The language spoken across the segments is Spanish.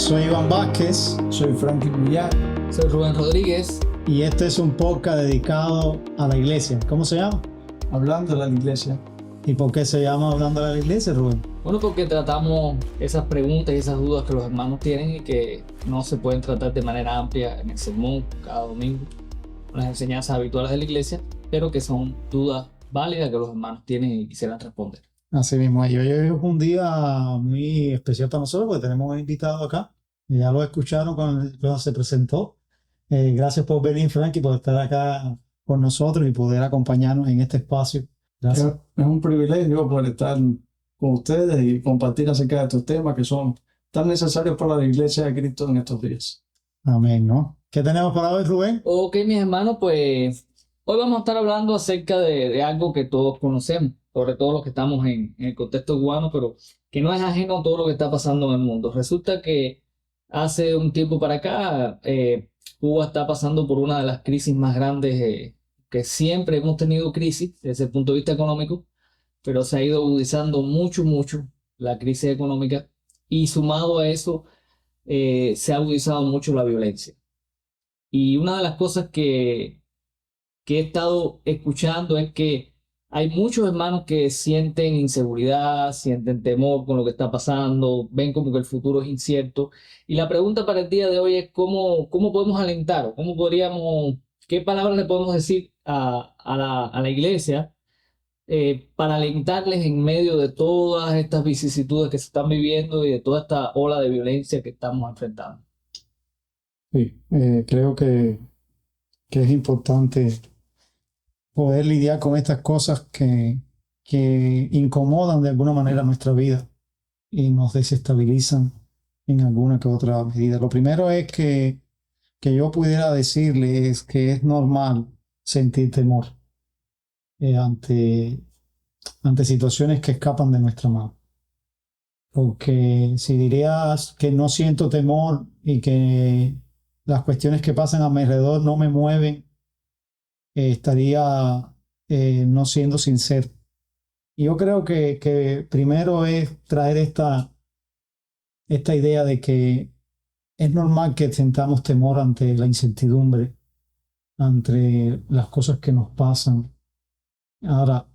Soy Iván Vázquez Soy Franklin Villar. Soy Rubén Rodríguez. y este es un podcast dedicado a la iglesia. ¿Cómo se llama? Hablando de la iglesia. ¿Y por qué se llama Hablando de la iglesia, Rubén? Bueno, porque tratamos esas preguntas y esas dudas que los hermanos tienen y que no se pueden tratar de manera amplia en el sermón cada domingo, con las enseñanzas habituales de la iglesia, pero que son dudas válidas que los hermanos tienen y quisieran responder. Así mismo, y hoy es un día muy especial para nosotros porque tenemos un invitado acá. Ya lo escucharon cuando se presentó. Gracias por venir, Frank, y por estar acá con nosotros y poder acompañarnos en este espacio. Gracias. Es un privilegio poder estar con ustedes y compartir acerca de estos temas que son tan necesarios para la iglesia de Cristo en estos días. Amén, ¿no? ¿Qué tenemos para hoy, Rubén? Ok, mis hermanos, pues hoy vamos a estar hablando acerca de algo que todos conocemos, sobre todo los que estamos en el contexto cubano, pero que no es ajeno a todo lo que está pasando en el mundo. Resulta que hace un tiempo para acá, Cuba está pasando por una de las crisis más grandes, que siempre hemos tenido crisis desde el punto de vista económico, pero se ha ido agudizando mucho la crisis económica y sumado a eso, se ha agudizado mucho la violencia. Y una de las cosas que he estado escuchando es que hay muchos hermanos que sienten inseguridad, sienten temor con lo que está pasando, ven como que el futuro es incierto. Y la pregunta para el día de hoy es cómo podemos alentar, o qué palabras le podemos decir a la iglesia para alentarles en medio de todas estas vicisitudes que se están viviendo y de toda esta ola de violencia que estamos enfrentando. Sí, creo que es importante poder lidiar con estas cosas que incomodan de alguna manera nuestra vida y nos desestabilizan en alguna que otra medida. Lo primero es que yo pudiera decirles que es normal sentir temor ante situaciones que escapan de nuestra mano. Porque si dirías que no siento temor y que las cuestiones que pasan a mi alrededor no me mueven, estaría no siendo sincero. Y yo creo que primero es traer esta idea de que es normal que sentamos temor ante la incertidumbre, ante las cosas que nos pasan. Ahora,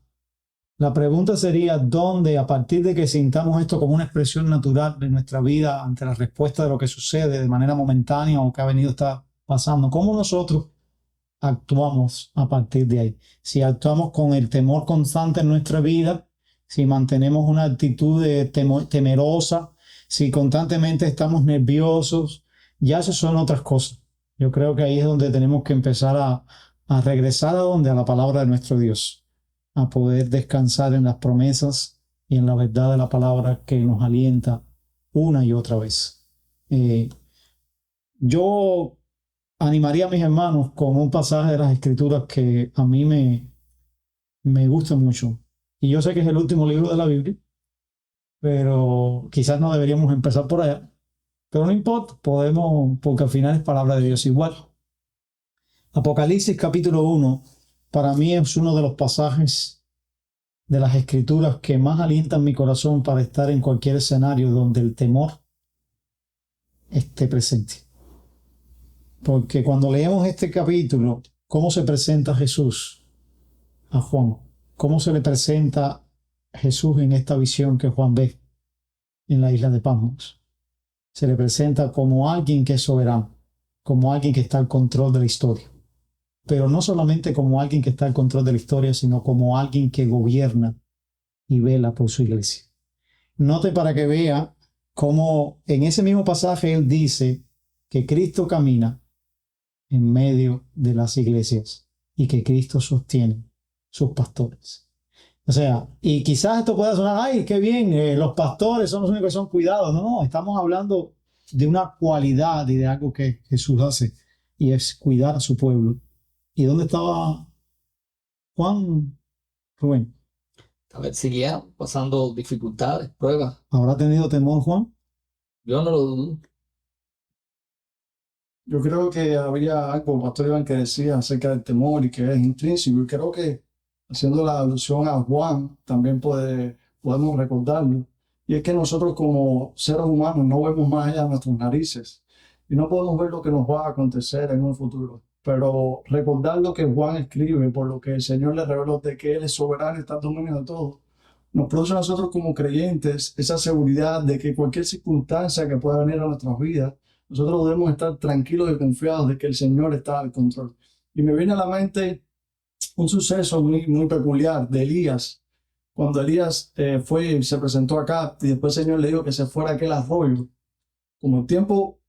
la pregunta sería, ¿dónde, a partir de que sintamos esto como una expresión natural de nuestra vida ante la respuesta de lo que sucede de manera momentánea o que ha venido estar pasando, cómo nosotros actuamos a partir de ahí? Si actuamos con el temor constante en nuestra vida, si mantenemos una actitud temerosa, si constantemente estamos nerviosos, ya esas son otras cosas. Yo creo que ahí es donde tenemos que empezar a regresar a la palabra de nuestro Dios, a poder descansar en las promesas y en la verdad de la palabra que nos alienta una y otra vez. Yo animaría a mis hermanos con un pasaje de las Escrituras que a mí me gusta mucho. Y yo sé que es el último libro de la Biblia, pero quizás no deberíamos empezar por allá. Pero no importa, podemos, porque al final es palabra de Dios igual. Apocalipsis capítulo 1, para mí es uno de los pasajes de las Escrituras que más alientan mi corazón para estar en cualquier escenario donde el temor esté presente. Porque cuando leemos este capítulo, cómo se presenta Jesús a Juan, cómo se le presenta Jesús en esta visión que Juan ve en la isla de Patmos. Se le presenta como alguien que es soberano, como alguien que está al control de la historia. Pero no solamente como alguien que está al control de la historia, sino como alguien que gobierna y vela por su iglesia. Note para que vea cómo en ese mismo pasaje él dice que Cristo camina en medio de las iglesias y que Cristo sostiene sus pastores. O sea, y quizás esto pueda sonar, ay, qué bien, los pastores son los únicos que son cuidados. No, estamos hablando de una cualidad y de algo que Jesús hace, y es cuidar a su pueblo. ¿Y dónde estaba Juan, Rubén? A ver, seguía pasando dificultades, pruebas. ¿Habrá tenido temor Juan? Yo no lo dudo. Yo creo que habría algo, Pastor Iván, que decía acerca del temor y que es intrínseco. Y creo que haciendo la alusión a Juan, también podemos recordarlo. Y es que nosotros como seres humanos no vemos más allá de nuestras narices y no podemos ver lo que nos va a acontecer en un futuro. Pero recordar lo que Juan escribe, por lo que el Señor le reveló de que Él es soberano y está en dominio de todo, nos produce a nosotros como creyentes esa seguridad de que cualquier circunstancia que pueda venir a nuestras vidas, nosotros debemos estar tranquilos y confiados de que el Señor está al control. Y me viene a la mente un suceso muy peculiar de Elías. Cuando Elías fue y se presentó acá, y después el Señor le dijo que se fuera a aquel arroyo. Como el tiempo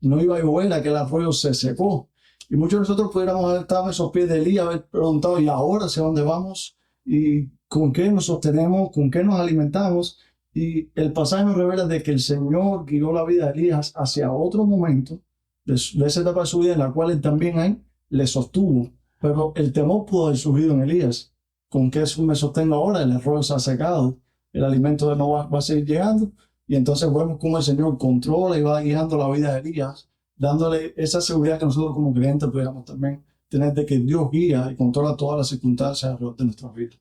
no iba a llover, aquel arroyo se secó. Y muchos de nosotros pudiéramos haber estado en esos pies de Elías, haber preguntado, ¿y ahora hacia dónde vamos? ¿Y con qué nos sostenemos? ¿Con qué nos alimentamos? Y el pasaje nos revela de que el Señor guió la vida de Elías hacia otro momento de esa etapa de su vida en la cual él también ahí le sostuvo. Pero el temor pudo haber surgido en Elías. ¿Con qué me sostengo ahora? El arroyo se ha secado, el alimento no va a seguir llegando. Y entonces vemos cómo el Señor controla y va guiando la vida de Elías, dándole esa seguridad que nosotros como creyentes pudiéramos también tener de que Dios guía y controla todas las circunstancias alrededor de nuestras vidas.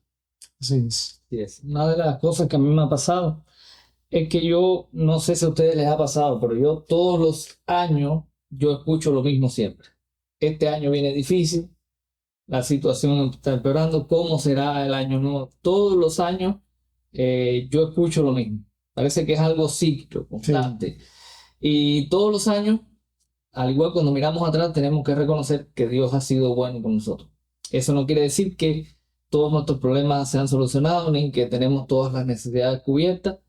Así es. Así es. Una de las cosas que a mí me ha pasado es que yo, no sé si a ustedes les ha pasado, pero yo todos los años, yo escucho lo mismo siempre. Este año viene difícil, la situación está empeorando, ¿cómo será el año nuevo? Todos los años yo escucho lo mismo. Parece que es algo cíclico, constante. Y todos los años, al igual cuando miramos atrás, tenemos que reconocer que Dios ha sido bueno con nosotros. Eso no quiere decir que todos nuestros problemas se han solucionado, ni que tenemos todas las necesidades cubiertas,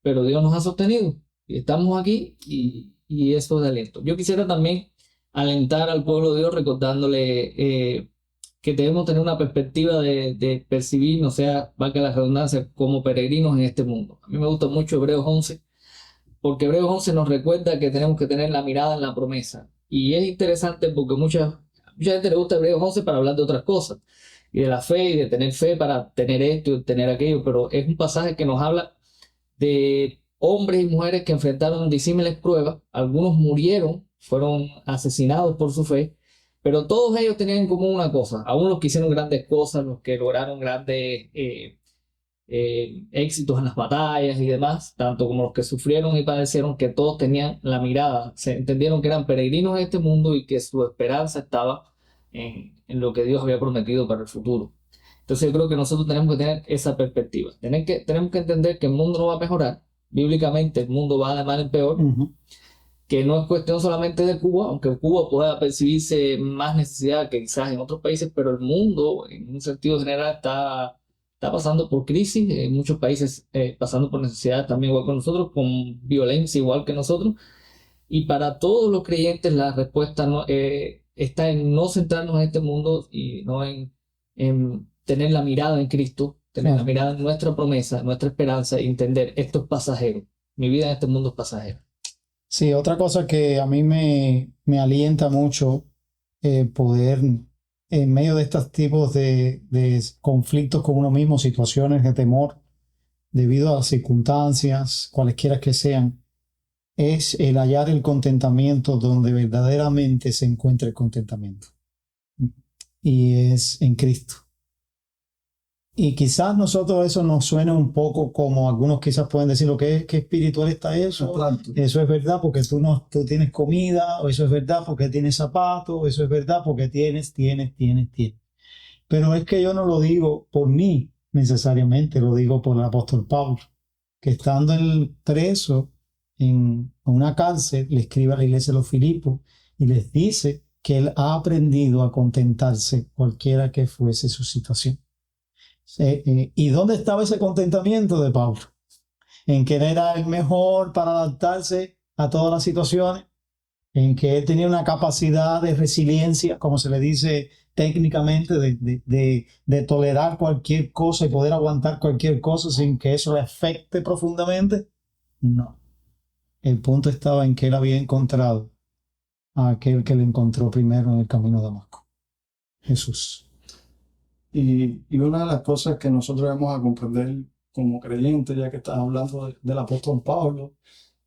pero Dios nos ha sostenido y estamos aquí y eso es de aliento. Yo quisiera también alentar al pueblo de Dios recordándole que debemos tener una perspectiva de percibir, no sea, valga la redundancia, como peregrinos en este mundo. A mí me gusta mucho Hebreos 11, porque Hebreos 11 nos recuerda que tenemos que tener la mirada en la promesa. Y es interesante porque mucha gente le gusta Hebreos 11 para hablar de otras cosas, y de la fe, y de tener fe para tener esto y tener aquello, pero es un pasaje que nos habla de hombres y mujeres que enfrentaron disímiles pruebas. Algunos murieron, fueron asesinados por su fe, pero todos ellos tenían en común una cosa, aún los que hicieron grandes cosas, los que lograron grandes éxitos en las batallas y demás, tanto como los que sufrieron y padecieron, que todos tenían la mirada, se entendieron que eran peregrinos en este mundo y que su esperanza estaba en lo que Dios había prometido para el futuro. Entonces yo creo que nosotros tenemos que tener esa perspectiva. Tenemos que entender que el mundo no va a mejorar. Bíblicamente el mundo va de mal en peor. Que no es cuestión solamente de Cuba, aunque Cuba pueda percibirse más necesidad que quizás en otros países, pero el mundo en un sentido general está pasando por crisis, en muchos países pasando por necesidades también igual que nosotros, con violencia igual que nosotros. Y para todos los creyentes la respuesta está en no centrarnos en este mundo y no en tener la mirada en Cristo, tener la mirada en nuestra promesa, nuestra esperanza y entender esto es pasajero. Mi vida en este mundo es pasajera. Sí, otra cosa que a mí me alienta mucho poder, en medio de estos tipos de conflictos con uno mismo, situaciones de temor, debido a las circunstancias, cualesquiera que sean, es el hallar el contentamiento donde verdaderamente se encuentra el contentamiento. Y es en Cristo. Y quizás nosotros eso nos suene un poco como algunos quizás pueden decir, ¿qué espiritual está eso? Eso es verdad porque tú tienes comida, o eso es verdad porque tienes zapatos, o eso es verdad porque tienes. Pero es que yo no lo digo por mí necesariamente, lo digo por el apóstol Pablo, que estando preso en una cárcel, le escribe a la iglesia de los Filipos y les dice que él ha aprendido a contentarse cualquiera que fuese su situación. ¿Y dónde estaba ese contentamiento de Pablo? En que él era el mejor para adaptarse a todas las situaciones, en que él tenía una capacidad de resiliencia, como se le dice técnicamente, de tolerar cualquier cosa y poder aguantar cualquier cosa sin que eso le afecte profundamente. No. El punto estaba en que él había encontrado a aquel que le encontró primero en el camino de Damasco, Jesús. Y una de las cosas que nosotros vamos a comprender como creyentes, ya que estás hablando del apóstol Pablo,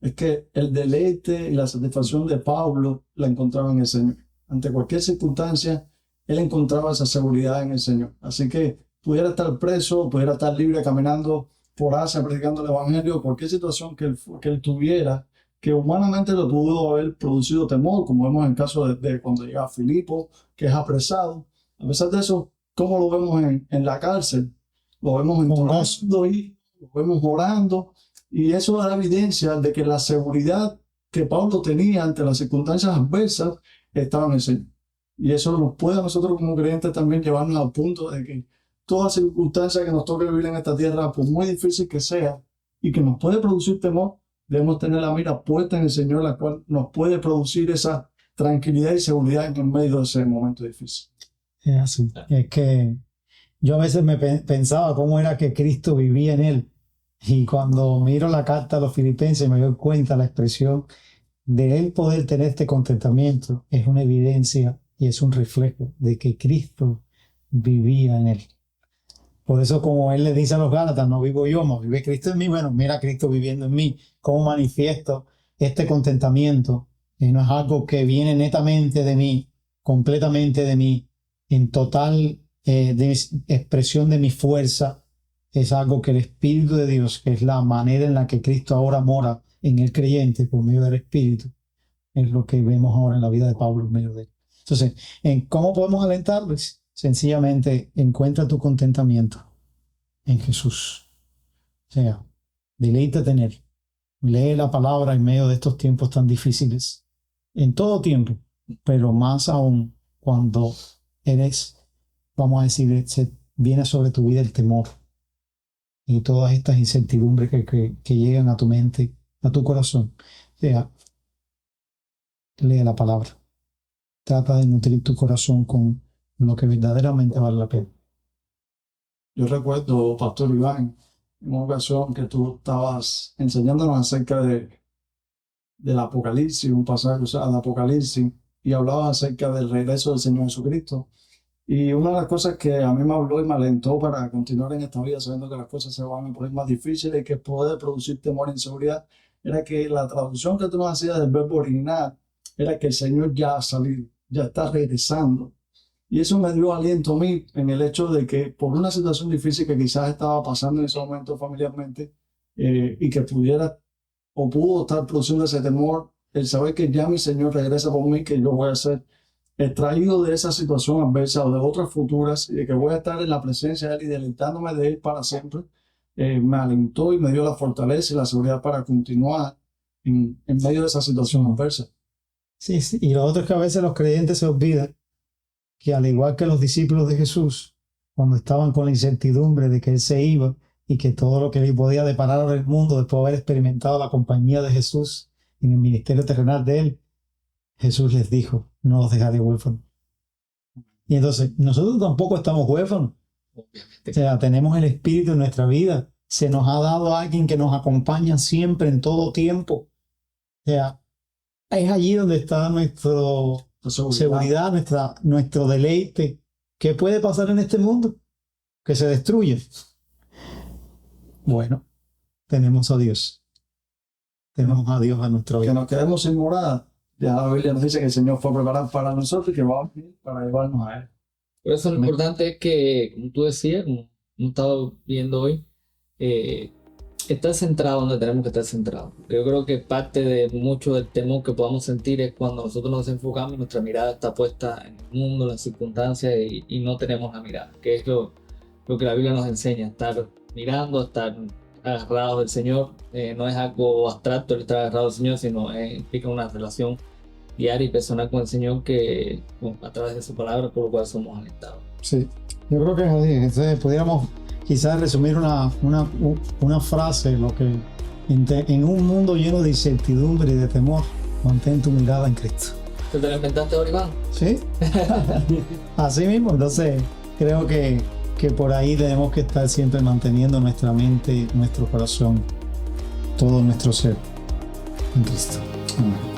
es que el deleite y la satisfacción de Pablo la encontraba en el Señor. Ante cualquier circunstancia, él encontraba esa seguridad en el Señor. Así que pudiera estar preso, pudiera estar libre caminando por Asia predicando el evangelio, cualquier situación que él tuviera, que humanamente le pudo haber producido temor, como vemos en el caso de cuando llega Filipo, que es apresado. A pesar de eso, ¿cómo lo vemos en la cárcel? Lo vemos entonando y lo vemos orando, y eso da evidencia de que la seguridad que Pablo tenía ante las circunstancias adversas estaba en el Señor. Y eso nos puede a nosotros como creyentes también llevarnos al punto de que toda circunstancia que nos toque vivir en esta tierra, por muy difícil que sea y que nos puede producir temor, debemos tener la mira puesta en el Señor, la cual nos puede producir esa tranquilidad y seguridad en medio de ese momento difícil. Es así. Es que yo a veces me pensaba cómo era que Cristo vivía en él. Y cuando miro la carta a los filipenses me doy cuenta la expresión de él poder tener este contentamiento. Es una evidencia y es un reflejo de que Cristo vivía en él. Por eso, como él le dice a los Gálatas, no vivo yo, mas vive Cristo en mí. Bueno, mira a Cristo viviendo en mí. ¿Cómo manifiesto este contentamiento? Y no es algo que viene netamente de mí, completamente de mí, en total expresión de mi fuerza. Es algo que el Espíritu de Dios, que es la manera en la que Cristo ahora mora en el creyente por medio del Espíritu, es lo que vemos ahora en la vida de Pablo en medio de él. Entonces, ¿cómo podemos alentarles? Sencillamente, encuentra tu contentamiento en Jesús. O sea, deleítate en Él. Lee la palabra en medio de estos tiempos tan difíciles. En todo tiempo, pero más aún cuando vamos a decir, viene sobre tu vida el temor y todas estas incertidumbres que llegan a tu mente, a tu corazón. O sea, lee la palabra. Trata de nutrir tu corazón con lo que verdaderamente vale la pena. Yo recuerdo, Pastor Iván, en una ocasión que tú estabas enseñándonos acerca del Apocalipsis, un pasaje del Apocalipsis, y hablabas acerca del regreso del Señor Jesucristo. Y una de las cosas que a mí me habló y me alentó para continuar en esta vida, sabiendo que las cosas se van a poner más difíciles y que puede producir temor e inseguridad, era que la traducción que tú nos hacías del verbo original era que el Señor ya ha salido, ya está regresando. Y eso me dio aliento a mí en el hecho de que por una situación difícil que quizás estaba pasando en ese momento familiarmente, y que pudiera o pudo estar produciendo ese temor, el saber que ya mi Señor regresa por mí, que yo voy a ser extraído de esa situación adversa o de otras futuras, y de que voy a estar en la presencia de Él y deleitándome de Él para siempre, me alentó y me dio la fortaleza y la seguridad para continuar en medio de esa situación adversa. Sí, sí. Y lo otro es que a veces los creyentes se olvidan que, al igual que los discípulos de Jesús, cuando estaban con la incertidumbre de que Él se iba y que todo lo que le podía deparar al mundo después de haber experimentado la compañía de Jesús en el ministerio terrenal de Él, Jesús les dijo, no os dejaré huérfanos. Y entonces, nosotros tampoco estamos huérfanos. Obviamente. O sea, tenemos el Espíritu en nuestra vida. Se nos ha dado a alguien que nos acompaña siempre, en todo tiempo. O sea, es allí donde está nuestra seguridad, nuestro deleite. ¿Qué puede pasar en este mundo? Que se destruye. Bueno, tenemos a Dios. Tenemos a Dios a nuestra Que vida. nos quedemos sin morada. Ya la Biblia nos dice que el Señor fue preparado para nosotros y que va a venir para llevarnos a Él. Por eso lo importante es que, como tú decías, como hemos estado viendo hoy, estar centrado donde tenemos que estar centrados. Yo creo que parte de mucho del temor que podamos sentir es cuando nosotros nos enfocamos y nuestra mirada está puesta en el mundo, en las circunstancias y no tenemos la mirada, que es lo que la Biblia nos enseña, estar mirando, estar agarrados del Señor. No es algo abstracto el estar agarrado del Señor, sino implica una relación diaria y personal con el Señor que a través de su palabra, por lo cual somos alentados. Sí, yo creo que es así. Entonces, pudiéramos quizás resumir una frase, lo que en un mundo lleno de incertidumbre y de temor, mantén tu mirada en Cristo. ¿Te lo inventaste ahora, Iván? ¿Sí? Así mismo. Entonces, creo que por ahí tenemos que estar siempre manteniendo nuestra mente, nuestro corazón, todo nuestro ser en Cristo. Amén.